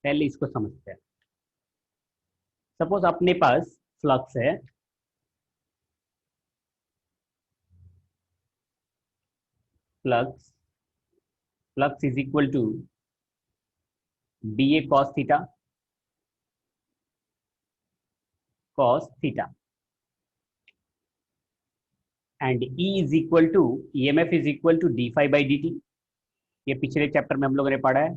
पहले इसको समझते हैं। सपोज अपने पास फ्लक्स है, flux flux is equal to B A cos theta and E is equal to EMF is equal to D phi by D T. ये पिछले चैप्टर में हम लोगों ने पढ़ा है,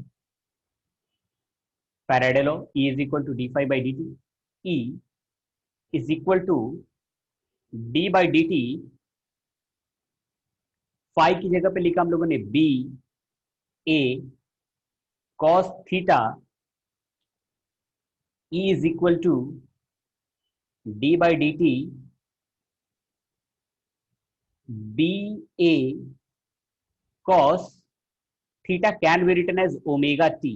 Faraday law. E is equal to D phi by D T. E is equal to D by D T. Phi की जगह पे लिखा हम लोगों ने B A cos theta. E is equal to D by D T B A cos theta can be written as omega T,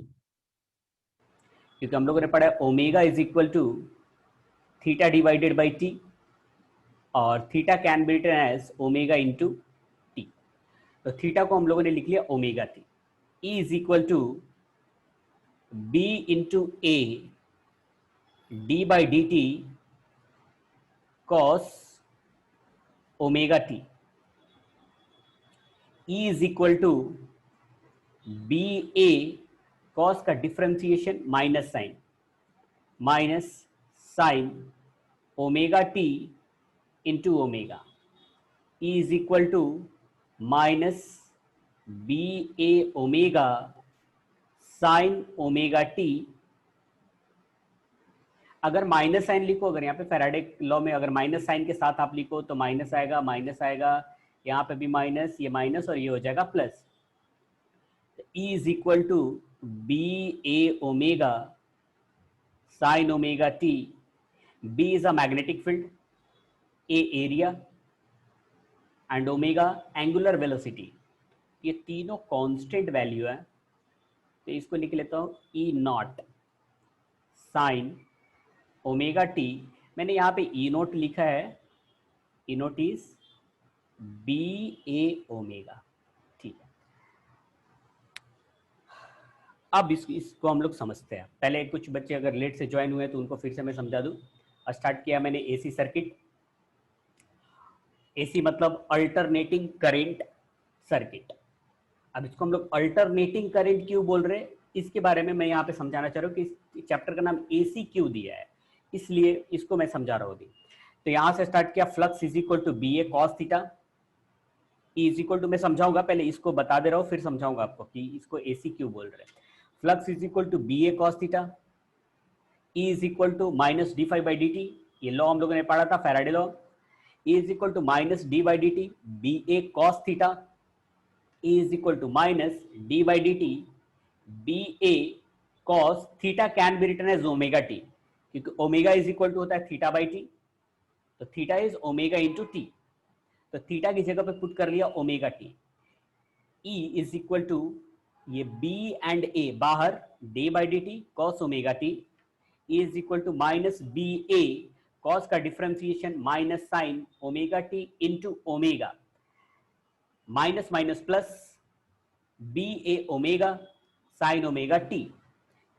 क्योंकि हम लोगों ने पढ़ा है omega is equal to theta divided by T और theta can be written as omega into T. तो theta को हम लोगों ने लिख लिया omega T. E is equal to B into A D by D T cos omega T. E is equal to B A cos का differentiation minus sine omega T into omega. E is equal to minus B A omega sine omega T. अगर minus sine लिखो, अगर यहाँ पे Faraday law में अगर minus sign के साथ आप लिखो तो माइनस आएगा, यहाँ पे भी माइनस, ये माइनस और ये हो जाएगा plus. E is equal to B A omega sine omega T. B is a magnetic field, A area and omega angular velocity. ये तीनों कांस्टेंट वैल्यू है, तो इसको लिख लेता हूँ E naught sine omega T. मैंने यहाँ पे ई नोट लिखा है, E naught is B A omega. ठीक है, अब इसको हम लोग समझते हैं। पहले कुछ बच्चे अगर लेट से ज्वाइन हुए तो उनको फिर से मैं समझा दूं। स्टार्ट किया मैंने एसी सर्किट। एसी मतलब अल्टरनेटिंग करंट सर्किट। अब इसको हम लोग अल्टरनेटिंग करंट क्यों बोल रहे हैं, इसके बारे में मैं यहाँ पे समझाना चाह रहा हूँ कि इस चैप्टर का नाम एसी क्यों दिया है, इसलिए इसको मैं समझा रहा हूँ। तो यहाँ से स्टार्ट किया, flux is equal to B A cos theta. E is equal to, मैं समझाऊंगा, पहले इसको बता दे रहा हूँ फिर समझाऊंगा आपको कि इसको एसी क्यों बोल रहे हैं। Flux is equal to B A cos theta. E is equal to minus D phi by D T, ये लॉ हम लोगों ने पढ़ा था, Faraday law. E is equal to minus D by D T B A cos theta. E is equal to minus D by D T B A cos theta can be written as omega T, क्योंकि omega is equal to होता है theta by T, तो theta is omega into T. तो theta की जगह पे put कर लिया omega T. E is equal to ये बी एंड ए बाहर, D by D T cos omega T. E is equal to minus B A cos का differentiation minus sine omega T into omega, minus minus plus B A omega sine omega T.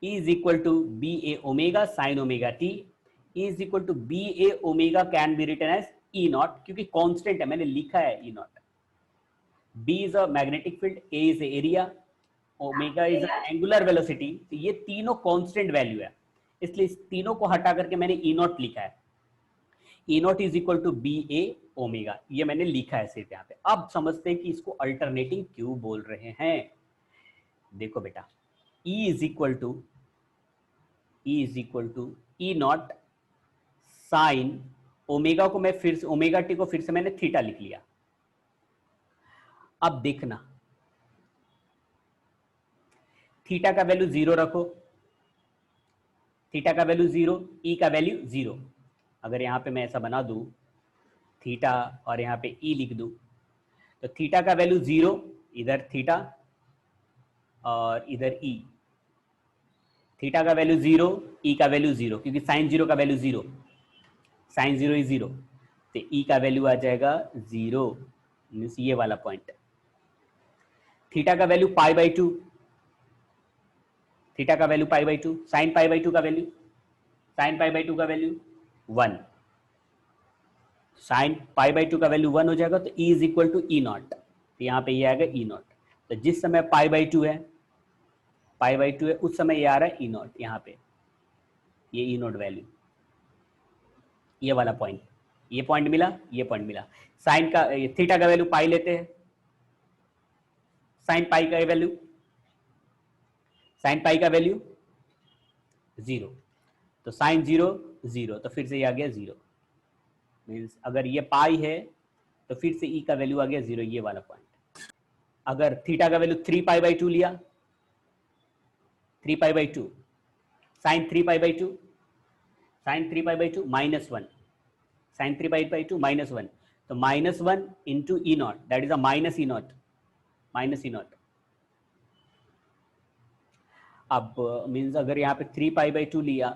E is equal to B A omega sine omega T. E is equal to B A omega can be written as E naught, क्योंकि constant है, मैंने लिखा है E naught. B is a magnetic field, A is area, omega is angular velocity. तो ये तीनों constant value है, इसलिए इस तीनों को हटा करके मैंने ई नॉट लिखा है। E naught is equal to B A omega, ये मैंने लिखा है सिर्फ यहाँ पे। अब समझते हैं कि इसको अल्टरनेटिंग क्यों बोल रहे हैं। देखो बेटा, E is equal to E naught sine omega को मैं फिर से, ओमेगा टी को फिर से मैंने थीटा लिख लिया। अब देखना, थीटा का वैल्यू 0 रखो, थीटा का वैल्यू 0, ई का वैल्यू 0। अगर यहां पे मैं ऐसा बना दूं, थीटा और यहां पे ई लिख दूं, तो थीटा का वैल्यू 0, इधर थीटा और इधर ई। थीटा का वैल्यू 0, ई का वैल्यू 0, क्योंकि साइन 0 का वैल्यू 0, साइन 0 इज 0, तो ई का वैल्यू आ जाएगा 0, मीन्स ये वाला पॉइंट। थीटा का वैल्यू पाई बाई 2, थीटा का value pi by 2, sine pi by 2 का वैल्यू, साइन पाई बाई 2 का वैल्यू 1, साइन पाई बाई 2 का वैल्यू 1 हो जाएगा तो E is equal to E naught, तो यहाँ पे ये आएगा ई नॉट। तो जिस समय पाई बाई 2 है, पाई बाई 2 है, उस समय ये आ रहा है ई नॉट, यहाँ पे ये ई नॉट वैल्यू, ये वाला पॉइंट, ये पॉइंट मिला, ये पॉइंट मिला। साइन का थीटा का वैल्यू पाई लेते हैं, साइन पाई का वैल्यू, साइन पाई का वैल्यू 0, तो साइन 0 0, तो फिर से ये आ गया 0, मीन्स अगर ये पाई है तो फिर से ई का वैल्यू आ गया 0, ये वाला पॉइंट। अगर थीटा का वैल्यू 3 पाई बाई 2 लिया, 3 pi by 2, sine 3 pi by 2, sine 3 pi by 2 -1, sine 3 pi by 2 -1, तो -1 into E naught, that is a minus E naught, minus E naught. अब मीन्स अगर यहाँ पे 3 पाई बाई 2 लिया,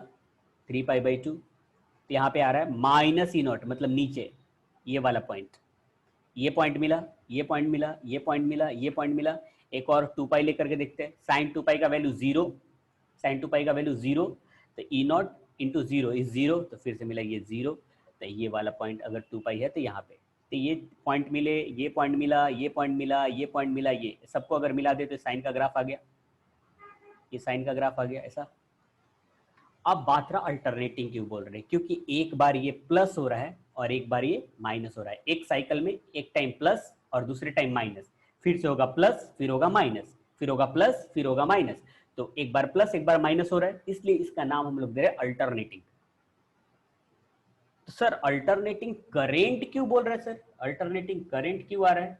3 pi by 2, तो यहाँ पे आ रहा है माइनस ई नॉट, मतलब नीचे, ये वाला पॉइंट, ये पॉइंट मिला, ये पॉइंट मिला, ये पॉइंट मिला, ये पॉइंट मिला। एक और 2 पाई लेकर के देखते हैं, साइन 2 पाई का वैल्यू 0, साइन 2 पाई का वैल्यू 0, तो ई नॉट इंटू 0 इज 0, तो फिर से मिला ये 0, तो ये वाला पॉइंट अगर 2 पाई है तो यहाँ पे, तो ये पॉइंट मिले, ये पॉइंट मिला, ये पॉइंट मिला, ये पॉइंट मिला, ये सबको अगर मिला दे तो साइन का ग्राफ आ गया, ये साइन का ग्राफ आ गया ऐसा। अब बात रहा अल्टरनेटिंग क्यों बोल रहे हैं, क्योंकि एक बार ये प्लस हो रहा है और एक बार ये माइनस हो रहा है, एक साइकिल में एक टाइम प्लस और दूसरे टाइम माइनस, फिर से होगा प्लस, फिर होगा माइनस, फिर होगा प्लस, फिर होगा माइनस, तो एक बार प्लस एक बार माइनस हो रहा है, इसलिए इसका नाम हम लोग दे रहे हैं अल्टरनेटिंग। तो सर अल्टरनेटिंग करेंट क्यों बोल रहे हैं, सर अल्टरनेटिंग करेंट क्यों आ रहा है?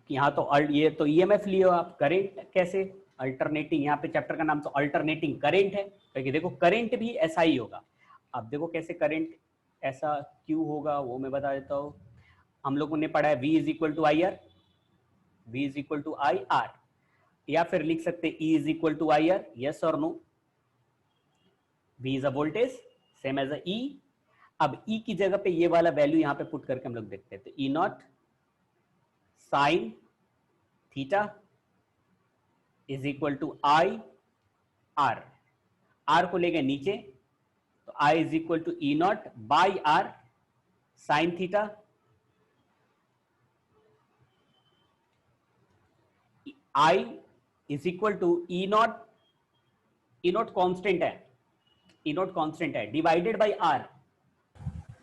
यहाँ तो ये तो ईएमएफ लिए हो आप, करेंट कैसे? अल्टरनेटिंग, यहाँ पे चैप्टर का नाम तो अल्टरनेटिंग करेंट है, क्योंकि देखो करंट भी ऐसा ही होगा। अब देखो कैसे करंट ऐसा क्यों होगा वो मैं बता देता हूँ। हम लोगों ने पढ़ा है V is equal to I R, V is equal to I R, या फिर लिख सकते E is equal to I R, yes और नो। V is a voltage same as a E। अब E की जगह पे ये वाला वैल्यू यहाँ पे पुट करके हम लोग देखते हैं, तो E naught sine theta is equal to I R, R को लेके नीचे, तो I is equal to E naught by R sine theta, I is equal to E naught, E naught constant है, ई नॉट कॉन्स्टेंट है, divided by R,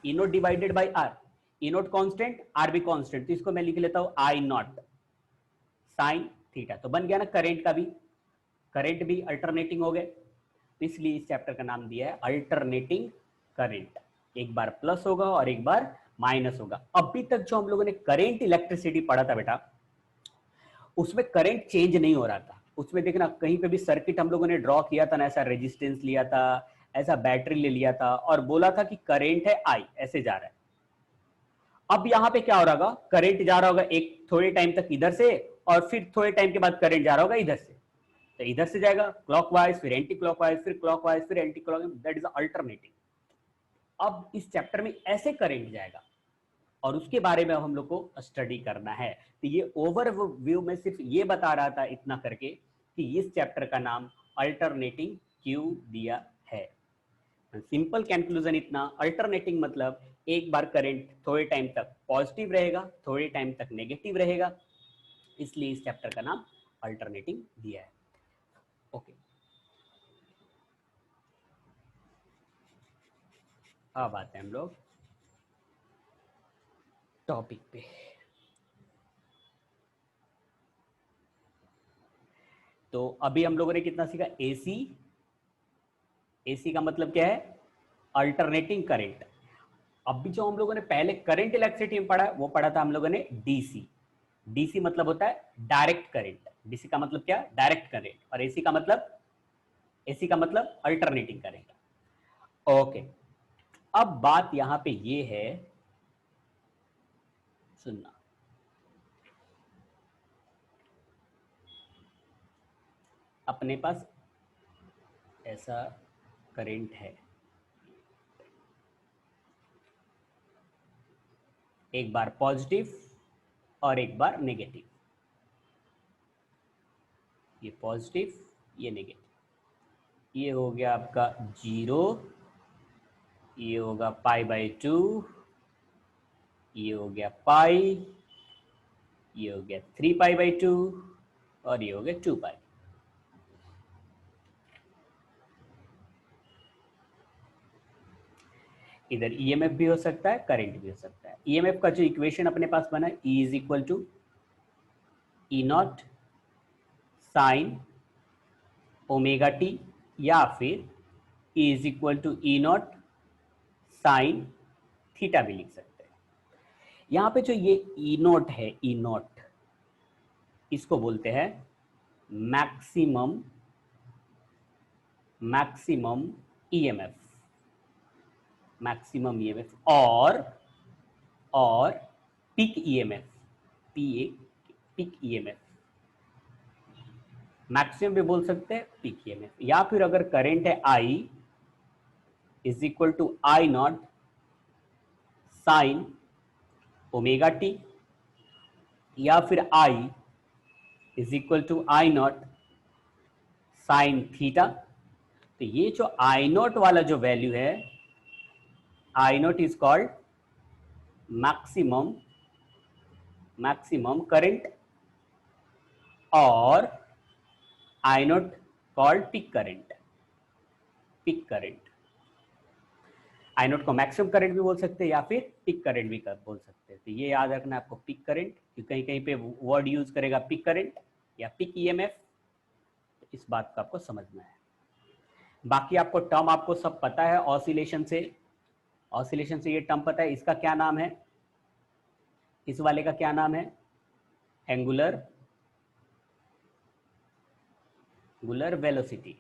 E naught divided by R, E naught constant R भी constant, तो इसको मैं लिख लेता हूं आई naught sine theta. तो बन गया ना करंट का भी, करंट भी अल्टरनेटिंग हो गए, तो इसलिए इस चैप्टर का नाम दिया है अल्टरनेटिंग करंट। एक बार प्लस होगा और एक बार माइनस होगा। अभी तक जो हम लोगों ने करंट इलेक्ट्रिसिटी पढ़ा था बेटा, उसमें करंट चेंज नहीं हो रहा था। उसमें देखना कहीं पे भी सर्किट हम लोगों ने ड्रॉ किया था ना, ऐसा रेजिस्टेंस लिया था, ऐसा बैटरी ले लिया था और बोला था कि करंट है आई, ऐसे जा रहा है। अब यहां पे क्या हो रहा होगा, करंट जा रहा होगा एक थोड़े टाइम तक इधर से, और फिर थोड़े टाइम के बाद करंट जा रहा होगा इधर से, तो इधर से जाएगा क्लॉकवाइज, फिर एंटी क्लॉकवाइज, फिर क्लॉकवाइज, फिर anti clockwise, that is alternating. अब इस चैप्टर में ऐसे करंट जाएगा और उसके बारे में हम लोग को स्टडी करना है। तो ये ओवरव्यू में सिर्फ ये बता रहा था इतना करके कि इस चैप्टर का नाम अल्टरनेटिंग क्यों दिया है। सिंपल कंक्लूजन इतना, अल्टरनेटिंग मतलब एक बार करंट थोड़े टाइम तक पॉजिटिव रहेगा, थोड़े टाइम तक नेगेटिव रहेगा, इसलिए इस चैप्टर का नाम अल्टरनेटिंग दिया है। ओके, अब आते हैं हम लोग टॉपिक पे। तो अभी हम लोगों ने कितना सीखा, एसी, एसी का मतलब क्या है, अल्टरनेटिंग करंट। अभी जो हम लोगों ने पहले करंट इलेक्ट्रिसिटी में पढ़ा, वो पढ़ा था हम लोगों ने डीसी। डीसी मतलब होता है डायरेक्ट करंट, डीसी का मतलब क्या, डायरेक्ट करंट, और एसी का मतलब, एसी का मतलब अल्टरनेटिंग करंट। ओके, अब बात यहां पे ये है, सुनना, अपने पास ऐसा करंट है, एक बार पॉजिटिव और एक बार नेगेटिव। ये पॉजिटिव, ये नेगेटिव। ये हो गया आपका 0, ये होगा π/2, ये हो गया पाई, ये हो गया 3π/2 और ये हो गया 2π। इधर ईएमएफ भी हो सकता है, करंट भी हो सकता है। ईएमएफ का जो इक्वेशन अपने पास बना है, E = E0 sign omega T, या फिर E = E0 साइन थीटा भी लिख सकते हैं। यहां पे जो ये E0 है, E0 इसको बोलते हैं मैक्सिमम ईएमएफ, मैक्सिमम ईएमएफ, और peak EMF, peak EMF. Maximum भी बोल सकते हैं, पीक ईएमएफ। या फिर अगर करंट है I = I0 sign omega T, या फिर I = I0 साइन थीटा। तो ये जो I0 वाला जो वैल्यू है, I0 is called maximum current, और I0 called peak current. I0 को मैक्सिमम करंट भी बोल सकते हैं या फिर पीक करंट भी बोल सकते हैं। तो ये याद रखना है आपको, पीक करंट, क्योंकि कहीं कहीं पे वर्ड यूज करेगा पीक करंट या पीक ईएमएफ, इस बात को आपको समझना है। बाकी आपको टर्म आपको सब पता है, ऑसिलेशन से ये टर्म पता है। इसका क्या नाम है, इस वाले का क्या नाम है? एंगुलर वेलोसिटी,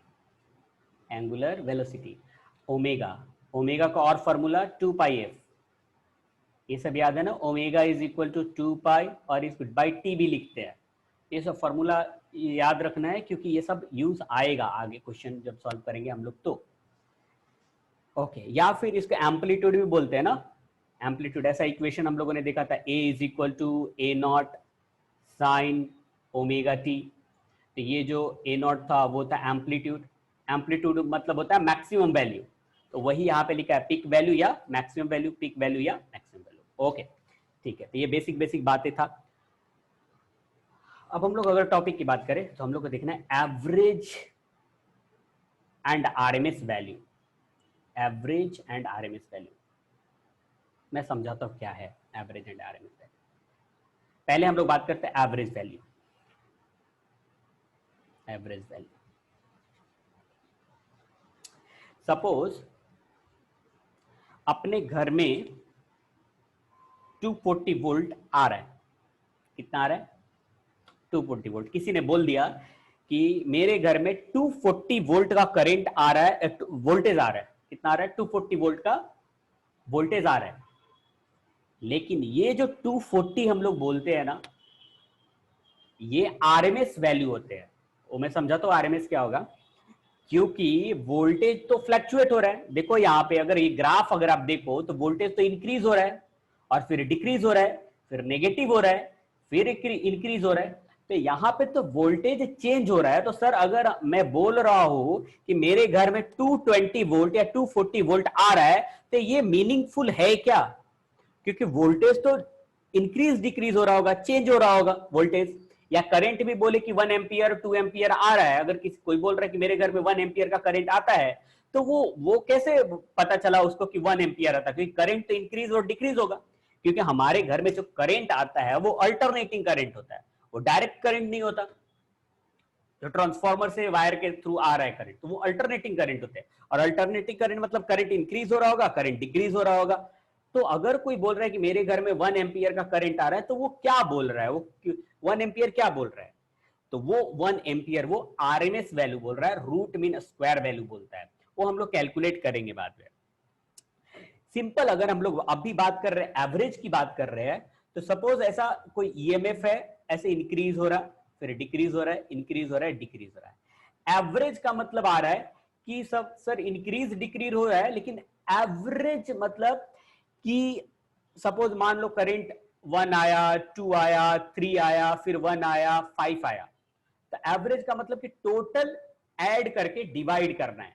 ओमेगा का और फॉर्मूला 2πf, ये सब याद है ना। ओमेगा = 2π, और इसको बाई टी भी लिखते हैं। ये सब फॉर्मूला याद रखना है, क्योंकि ये सब यूज आएगा आगे क्वेश्चन जब सॉल्व करेंगे हम लोग तो। ओके, या फिर इसको एम्पलीट्यूड भी बोलते हैं ना, एम्पलीट्यूड। ऐसा इक्वेशन हम लोगों ने देखा था, A = A0 sign omega T. तो ये जो A0 था वो था एम्पलीट्यूड मतलब होता है मैक्सिमम वैल्यू। तो वही यहाँ पे लिखा है, पीक वैल्यू या मैक्सिमम वैल्यू, पीक वैल्यू या मैक्सिमम वैल्यू। ओके, ठीक है। तो ये बेसिक बातें था। अब हम लोग अगर टॉपिक की बात करें तो हम लोग को देखना है एवरेज एंड आरएमएस वैल्यू। मैं समझाता हूं क्या है एवरेज एंड आरएमएस वैल्यू। पहले हम लोग बात करते हैं एवरेज वैल्यू। सपोज अपने घर में 240 वोल्ट आ रहा है। कितना आ रहा है? 240 वोल्ट। किसी ने बोल दिया कि मेरे घर में 240 वोल्ट का करंट आ रहा है, वोल्टेज आ रहा है। कितना आ रहा है? 240 वोल्ट का वोल्टेज आ रहा है। लेकिन ये जो 240 हम लोग बोलते हैं ना, ये आरएमएस वैल्यू होते हैं। वो मैं समझाता हूं आरएमएस क्या होगा, क्योंकि वोल्टेज तो फ्लक्चुएट हो रहा है। देखो यहाँ पे अगर ये ग्राफ अगर आप देखो तो वोल्टेज तो इंक्रीज हो रहा है, और फिर डिक्रीज हो रहा है, फिर नेगेटिव हो रहा है, फिर इंक्रीज हो रहा है। तो यहाँ पे तो वोल्टेज चेंज हो रहा है। तो सर अगर मैं बोल रहा हूं कि मेरे घर में 220 वोल्ट या 240 वोल्ट आ रहा है, तो ये मीनिंगफुल है क्या? क्योंकि वोल्टेज तो इंक्रीज डिक्रीज हो रहा होगा, चेंज हो रहा होगा वोल्टेज। या करंट भी बोले कि 1 एम्पियर 2 एम्पियर आ रहा है, अगर किसी कोई बोल रहा है कि मेरे घर में 1 एम्पियर का करंट आता है, तो वो कैसे पता चला उसको कि 1 एम्पियर आता है? क्योंकि करंट तो इंक्रीज और डिक्रीज होगा। क्योंकि हमारे घर में जो करंट आता है वो अल्टरनेटिंग करंट होता है, वो डायरेक्ट करंट नहीं होता। जो ट्रांसफार्मर से वायर के थ्रू आ रहा है करंट, तो वो अल्टरनेटिंग करंट होते हैं। और अल्टरनेटिंग करंट मतलब करंट इंक्रीज हो रहा होगा, करंट डिक्रीज हो रहा होगा। तो अगर कोई बोल रहा है कि मेरे घर में 1 एम्पियर का करंट आ रहा है, तो वो क्या बोल रहा है? वो 1 एम्पियर क्या बोल रहा है? तो वो 1 एम्पियर वो आरएमएस वैल्यू बोल रहा है, रूट मीन स्क्वायर वैल्यू बोलता है। वो हम लोग कैलकुलेट करेंगे बाद में। सिंपल अगर हम लोग अभी बात कर रहे हैं, एवरेज की बात कर रहे हैं, तो सपोज ऐसा कोई ईएमएफ है, ऐसे इंक्रीज हो रहा है, फिर डिक्रीज हो रहा है, इंक्रीज हो रहा है, डिक्रीज हो रहा है। एवरेज का मतलब आ रहा है कि सब सर इंक्रीज डिक्रीज हो रहा है, लेकिन एवरेज मतलब कि सपोज मान लो करंट 1 आया, 2 आया, 3 आया, फिर 1 आया, 5 आया। तो एवरेज का मतलब कि टोटल ऐड करके डिवाइड करना है।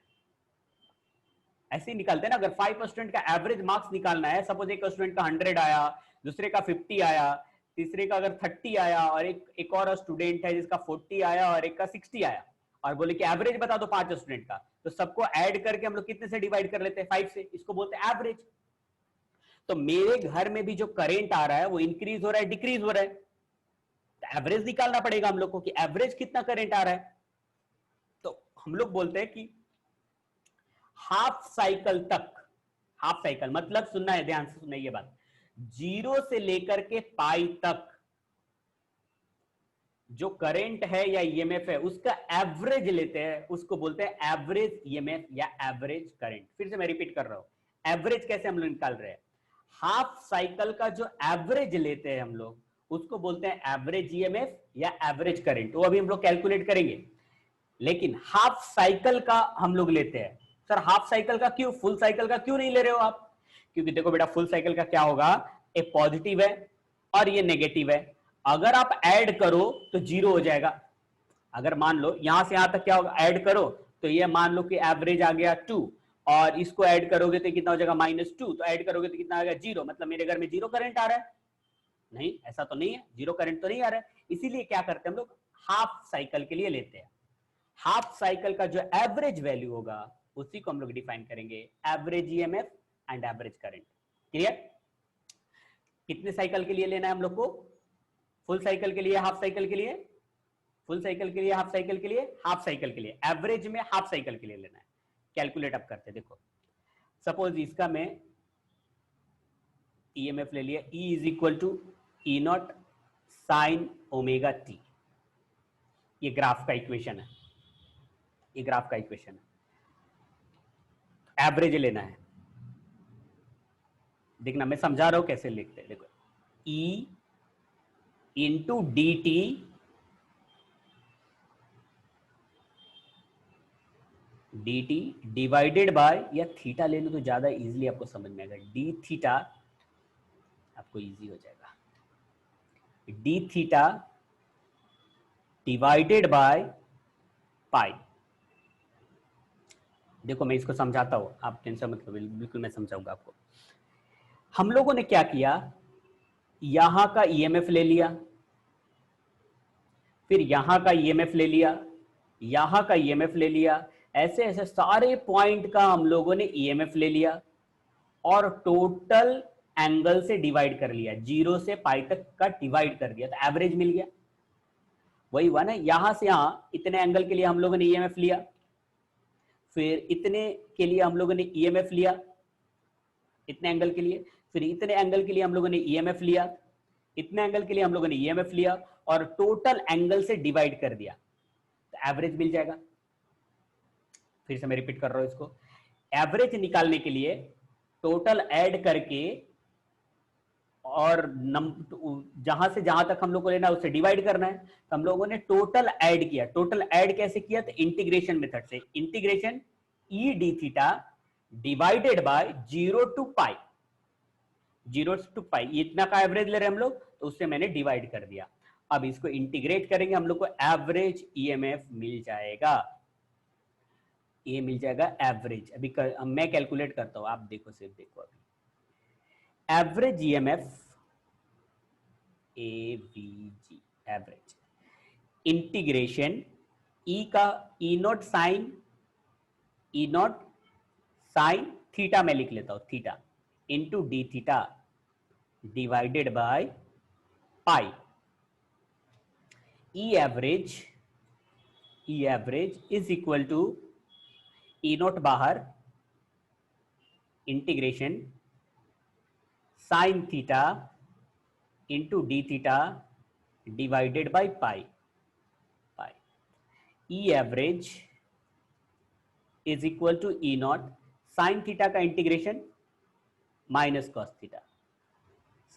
ऐसे ही निकालते हैं ना, अगर 5 स्टूडेंट का एवरेज मार्क्स निकालना है, सपोज एक स्टूडेंट का 100 आया, दूसरे का 50 आया, तीसरे का अगर 30 आया, और एक और स्टूडेंट है जिसका 40 आया और एक का 60 आया, और बोले कि एवरेज बता दो 5 स्टूडेंट का, तो सबको ऐड करके हम लोग कितने से डिवाइड कर लेते हैं? 5 से। इसको बोलते हैं एवरेज। तो मेरे घर में भी जो करेंट आ रहा है वो इंक्रीज हो रहा है, डिक्रीज हो रहा है, तो एवरेज निकालना पड़ेगा हम लोग को कि एवरेज कितना करेंट आ रहा है। तो हम लोग बोलते हैं कि हाफ साइकिल तक, हाफ साइकिल मतलब सुनना है, ध्यान से सुनना ये बात, 0 से लेकर के पाई तक जो करंट है या ईएमएफ है उसका एवरेज लेते हैं, उसको बोलते हैं एवरेज ईएमएफ या एवरेज करंट। फिर से मैं रिपीट कर रहा हूं, एवरेज कैसे हम लोग निकाल रहे हैं? हाफ साइकिल का जो एवरेज लेते हैं हम लोग उसको बोलते हैं एवरेज ईएमएफ या एवरेज करंट। वो अभी हम लोग कैलकुलेट करेंगे। लेकिन हाफ साइकिल का हम लोग लेते हैं। सर हाफ साइकिल का क्यों, फुल साइकिल का क्यों नहीं ले रहे हो आप? क्योंकि देखो बेटा, फुल साइकिल का क्या होगा, एक पॉजिटिव है और ये नेगेटिव है, अगर आप ऐड करो तो 0 हो जाएगा। अगर मान लो यहां से यहां तक क्या होगा, ऐड करो तो ये मान लो कि एवरेज आ गया 2, और इसको ऐड करोगे तो कितना हो जाएगा -2, तो ऐड करोगे तो कितना आ गया 0, मतलब मेरे घर में 0 करंट आ रहा है? नहीं, ऐसा तो नहीं है, 0 करंट तो नहीं आ रहा है। इसीलिए क्या करते हैं हम लोग, हाफ साइकिल के लिए लेते हैं। हाफ साइकिल का जो एवरेज वैल्यू होगा उसी को हम लोग डिफाइन करेंगे average EMF and average current. Clear? कितने साइकिल के लिए लेना है हम लोग को? फुल साइकिल के लिए, हाफ साइकिल के लिए? फुल साइकिल के लिए, हाफ साइकिल के लिए? हाफ साइकिल के लिए, एवरेज में हाफ साइकिल के लिए लेना है। कैलकुलेट अप करते हैं, देखो सपोज इसका मैं ईएमएफ ले लिया, E is equal to E naught sine omega t. ये ग्राफ का इक्वेशन है, ये ग्राफ का इक्वेशन है। एवरेज लेना है, देखना मैं समझा रहा हूं कैसे लिखते हैं। देखो E into D T divided by, या थीटा ले लो तो ज्यादा इजीली आपको समझ में आएगा, डी थीटा आपको इजी हो जाएगा, डी थीटा डिवाइडेड बाय पाई। देखो मैं इसको समझाता हूं, आप टेंशन मत लो, बिल्कुल मैं समझाऊंगा आपको। हम लोगों ने क्या किया, यहां का ईएमएफ ले लिया, फिर यहां का ईएमएफ ले लिया, यहां का ईएमएफ ले लिया, ऐसे ऐसे सारे पॉइंट का हम लोगों ने ईएमएफ ले लिया और टोटल एंगल से डिवाइड कर लिया, 0 से पाई तक का डिवाइड कर दिया, तो एवरेज मिल गया। वही हुआ ना, यहां से यहां इतने एंगल के लिए हम लोगों ने ईएमएफ लिया, फिर इतने के लिए हम लोगों ने ईएमएफ लिया, इतने एंगल के लिए, फिर इतने एंगल के लिए हम लोगों ने ईएमएफ लिया, इतने एंगल के लिए हम लोगों ने ईएमएफ लिया और टोटल एंगल से डिवाइड कर दिया, तो एवरेज मिल जाएगा। फिर से मैं रिपीट कर रहा हूं इसको, एवरेज निकालने के लिए टोटल ऐड करके और जहां से जहां तक हम लोग को लेना है उससे डिवाइड करना है, तो हम लोगों ने टोटल ऐड किया। टोटल ऐड कैसे किया, तो इंटीग्रेशन मेथड से, integration E D theta divided by 0 to pi, 0 to pi, इतना का एवरेज ले रहे हम लोग, तो उससे मैंने डिवाइड कर दिया। अब इसको इंटीग्रेट करेंगे, हम लोग को एवरेज ईएमएफ मिल जाएगा, ये मिल जाएगा एवरेज। अभी मैं कैलकुलेट करता हूं, आप देखो, सिर्फ देखो, अभी average EMF AVG, average integration E का ई नॉट साइन थीटा में लिख लेता हूं, theta into D theta divided by pi. E average is equal to E naught बाहर, integration sine theta into D theta divided by pi. E average is equal to E naught sine theta का integration minus cos theta,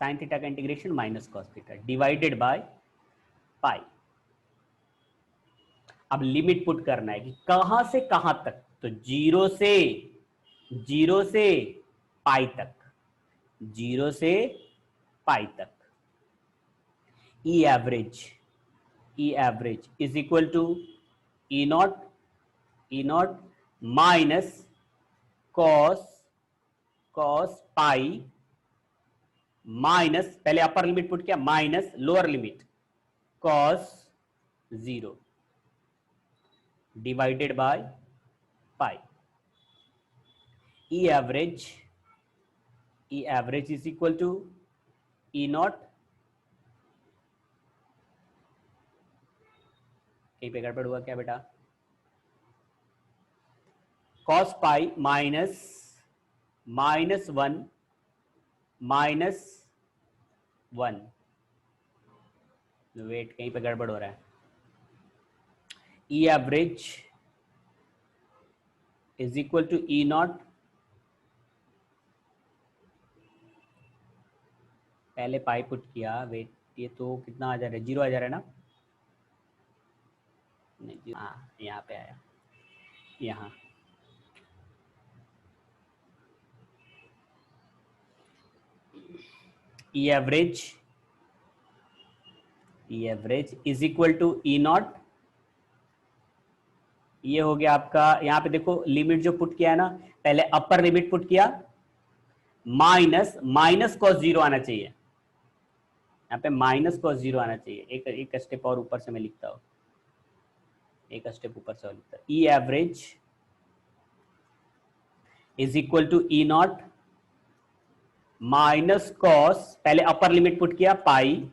sine theta का integration minus cos theta divided by pi. अब limit put करना है कि कहां से कहां तक, तो 0 से पाई तक, 0 से पाई तक। E average E average is equal to E naught minus cos pi minus, पहले अपर लिमिट पुट किया, minus lower limit cos 0 divided by pi. E average is equal to E naught, कहीं पे गड़बड़ हुआ क्या बेटा, cos pi minus 1 wait, कहीं पे गड़बड़ हो रहा है। E average is equal to E naught, पहले पाई पुट किया, वेट ये तो कितना आ जा रहा है, 0 आ जा रहा है ना, नहीं हाँ यहाँ पे आया, यहाँ E average is equal to E naught, ये हो गया आपका, यहाँ पे देखो लिमिट जो पुट किया है ना, पहले अपर लिमिट पुट किया, माइनस कॉस 0 आना चाहिए, यहाँ पे माइनस कॉस 0 आना चाहिए। एक स्टेप और ऊपर से मैं लिखता हूँ, एक स्टेप ऊपर से और लिखता हूँ। E average is equal to E naught minus cos, पहले अपर लिमिट पुट किया पाई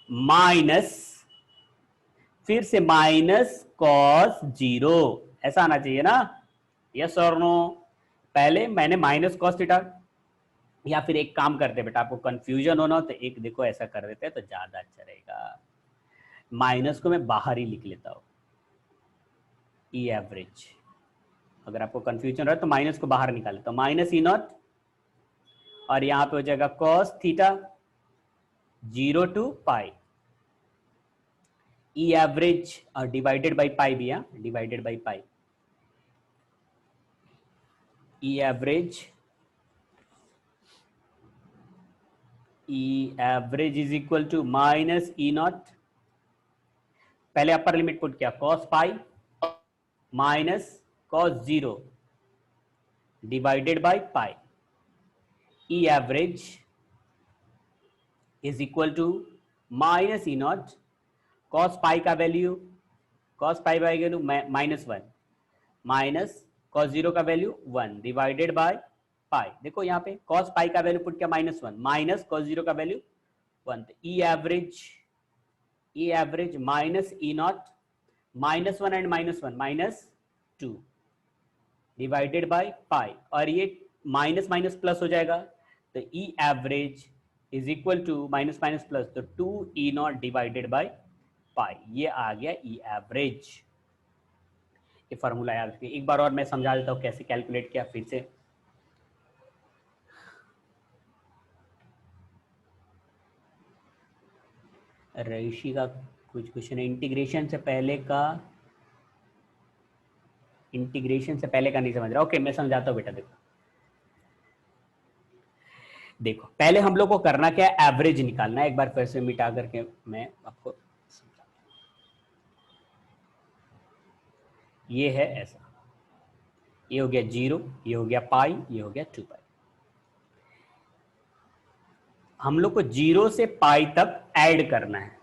माइनस, फिर से माइनस कॉस 0, ऐसा आना चाहिए ना, यस और नो। पहले मैंने माइनस कॉस थीटा, या फिर एक काम करते बेटा, आपको कंफ्यूजन होना हो तो एक देखो ऐसा कर देते हैं तो ज्यादा अच्छा रहेगा, माइनस को मैं बाहर ही लिख लेता हूं, ई एवरेज, अगर आपको कंफ्यूजन रहा तो माइनस को बाहर निकाल लेता हूं, माइनस ई नॉट, और यहां पे हो जाएगा cos theta 0 to pi, E average और डिवाइडेड बाई पाई भी है, divided by pi, E average is equal to minus E naught, पहले अपर लिमिट पुट किया cos pi minus cos 0 divided by pi, E average is equal to minus E naught, cos pi का value -1 minus cos 0 का value 1 divided by पाई। देखो यहाँ पे cos pi का value put किया -1 minus cos 0 का value 1, E average minus E naught, -1 and -1 -2 divided by pi, और ये माइनस माइनस प्लस हो जाएगा, तो E average is equal to minus minus plus, तो 2 E naught divided by pi, ये आ गया ई एवरेज। ये फॉर्मूला याद रखिए, एक बार और मैं समझा देता हूं कैसे कैलकुलेट किया फिर से। रईशी का कुछ क्वेश्चन है, इंटीग्रेशन से पहले का नहीं समझ रहा, ओके मैं समझाता हूं बेटा। देखो पहले हम लोग को करना क्या है, एवरेज निकालना है, एक बार फिर से मिटा करके मैं आपको, ये है ऐसा, ये हो गया 0, ये हो गया पाई, ये हो गया 2 पाई। हम लोग को 0 से पाई तक ऐड करना है,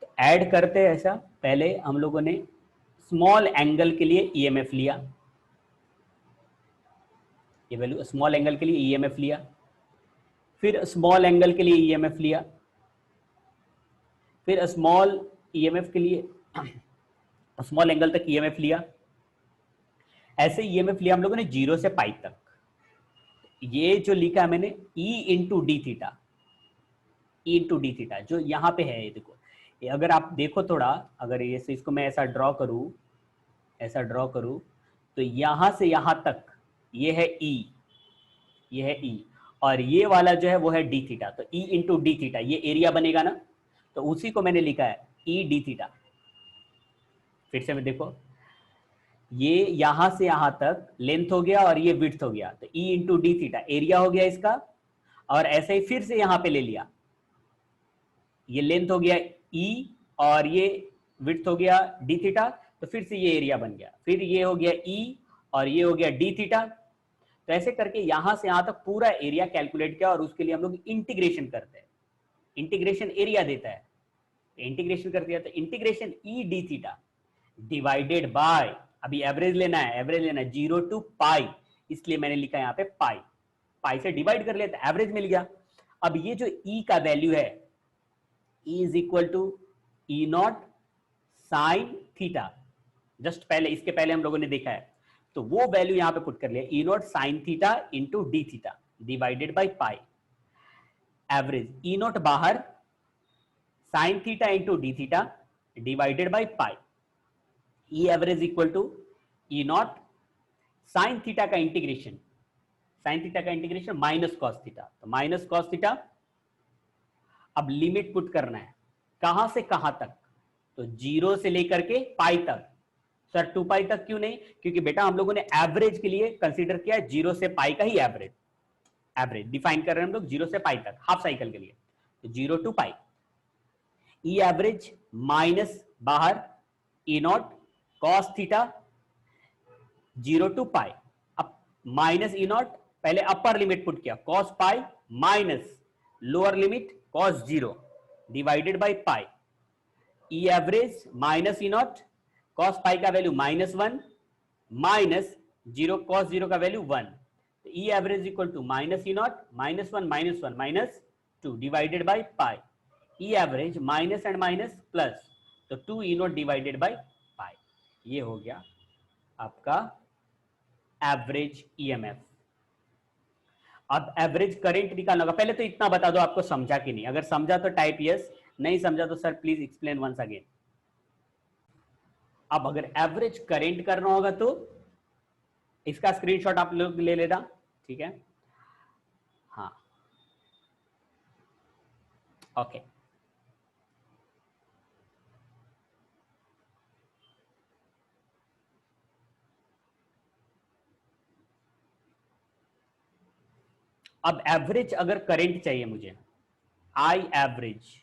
तो ऐड करते हैं ऐसा, पहले हम लोगों ने स्मॉल एंगल के लिए ईएमएफ लिया, ये वैल्यू स्मॉल एंगल के लिए ईएमएफ लिया, फिर स्मॉल एंगल के लिए ईएमएफ लिया, फिर स्मॉल ईएमएफ के लिए स्मॉल एंगल तक ईएमएफ लिया, ऐसे ईएमएफ लिया हम लोगों ने 0 से पाई तक। ये जो लिखा है मैंने E इंटू डी थीटा, जो यहाँ पे है, ये देखो, ये अगर आप देखो थोड़ा, अगर ये से इसको मैं ऐसा ड्रॉ करूँ तो यहाँ से यहाँ तक ये है E, और ये वाला जो है वो है डी थीटा, तो E इंटू डी थीटा ये एरिया बनेगा ना, तो उसी को मैंने लिखा है E डी थीटा। फिर से मैं देखो, ये यहां से यहां तक लेंथ हो गया और ये विड्थ हो गया, तो E into D theta area हो गया इसका, और ऐसे ही फिर से यहां पे ले लिया, ये लेंथ हो गया ई और ये विड्थ हो गया डी थीटा, तो फिर से ये एरिया बन गया, फिर ये हो गया ई और ये हो गया डी थीटा। तो ऐसे करके यहां से यहां तक पूरा एरिया कैलकुलेट किया और उसके लिए हम लोग इंटीग्रेशन करते हैं। इंटीग्रेशन एरिया देता है, इंटीग्रेशन कर दिया तो integration E D theta divided bye, अभी एवरेज लेना है, एवरेज लेना है 0 टू पाई, इसलिए मैंने लिखा यहाँ पे पाई, पाई से डिवाइड कर लिया तो एवरेज मिल गया। अब ये जो ई का वैल्यू है, E is equal to E naught sine theta, just पहले, इसके पहले हम लोगों ने देखा है, तो वो वैल्यू यहां पे पुट कर लिया, E naught sine theta into D theta divided by pi. Average E naught बाहर, sine theta into D theta divided by pi. E average equal to E naught sine theta का integration, sine theta का integration minus cos theta, तो minus cos theta. अब limit put करना है, कहां से कहां तक, तो 0 से लेकर के पाई तक। सर 2 पाई तक क्यों नहीं, क्योंकि बेटा हम लोगों ने एवरेज के लिए कंसीडर किया 0 से पाई का ही एवरेज, एवरेज डिफाइन कर रहे हैं हम लोग 0 से पाई तक हाफ साइकिल के लिए, तो 0 to pi. E average minus बाहर E naught cos theta 0 to pi. अब माइनस ई नॉट, पहले अपर लिमिट पुट किया cos pi minus lower limit cos 0 divided by pi. E average minus E naught, cos pi का value -1 minus 0 cos 0 का value 1, तो E average equal to minus E naught -1 -2 divided by pi. E average minus and minus plus, तो 2 E naught divided by pi. ये हो गया आपका average EMF. अब average current निकालना होगा, पहले तो इतना बता दो आपको समझा कि नहीं, अगर समझा तो टाइप यस, नहीं समझा तो sir please explain once again. अब अगर एवरेज करंट करना होगा तो इसका स्क्रीनशॉट आप लोग ले लेना, ठीक है। हाँ ओके, अब एवरेज अगर करंट चाहिए मुझे, I average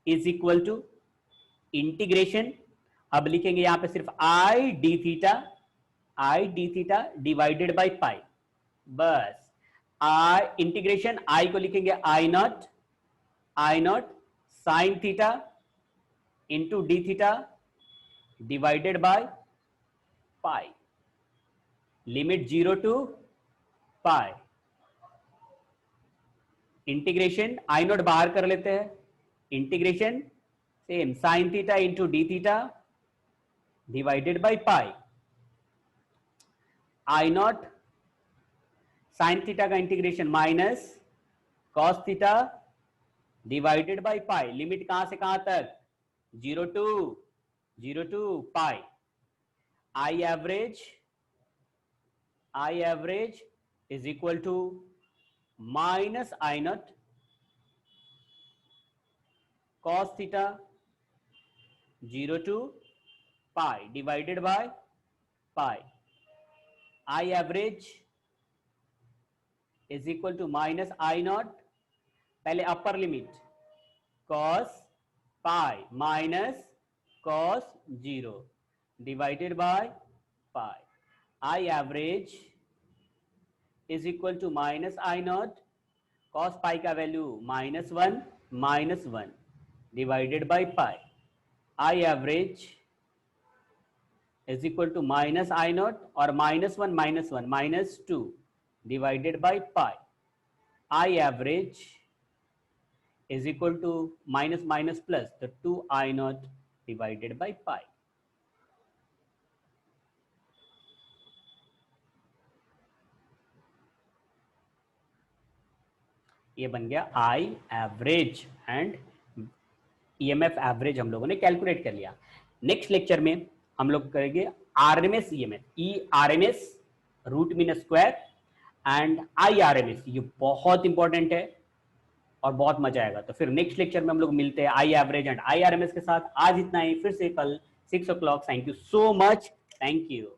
is equal to integration, अब लिखेंगे यहां पे सिर्फ I D theta divided by pi, बस आई इंटीग्रेशन, आई को लिखेंगे I naught sine theta into D theta divided by pi, limit 0 to pi. Integration I naught बाहर कर लेते हैं, integration same sine theta into D theta divided by pi. I naught sine theta का integration minus cos theta divided by pi, limit कहां से कहां तक 0 to pi. I average is equal to minus I naught cos theta 0 to pi divided by pi. I average is equal to minus I naught, पहले upper limit cos pi minus cos 0 divided by pi. I average is equal to minus I naught cos pi का value -1 divided by pi. I average is equal to minus I naught और -1 -2 divided by pi. I average is equal to minus plus, तो 2 I naught divided by pi. ये बन गया I average and EMF average हम लोगों ने calculate कर लिया। नेक्स्ट लेक्चर में हम लोग करेंगे RMS EMF, E RMS root mean square and I RMS, ये बहुत इंपॉर्टेंट है और बहुत मजा आएगा। तो फिर नेक्स्ट लेक्चर में हम लोग मिलते हैं आई एवरेज एंड आई आरएमएस के साथ। आज इतना ही, फिर से कल 6 o'clock। Thank you so much, thank you.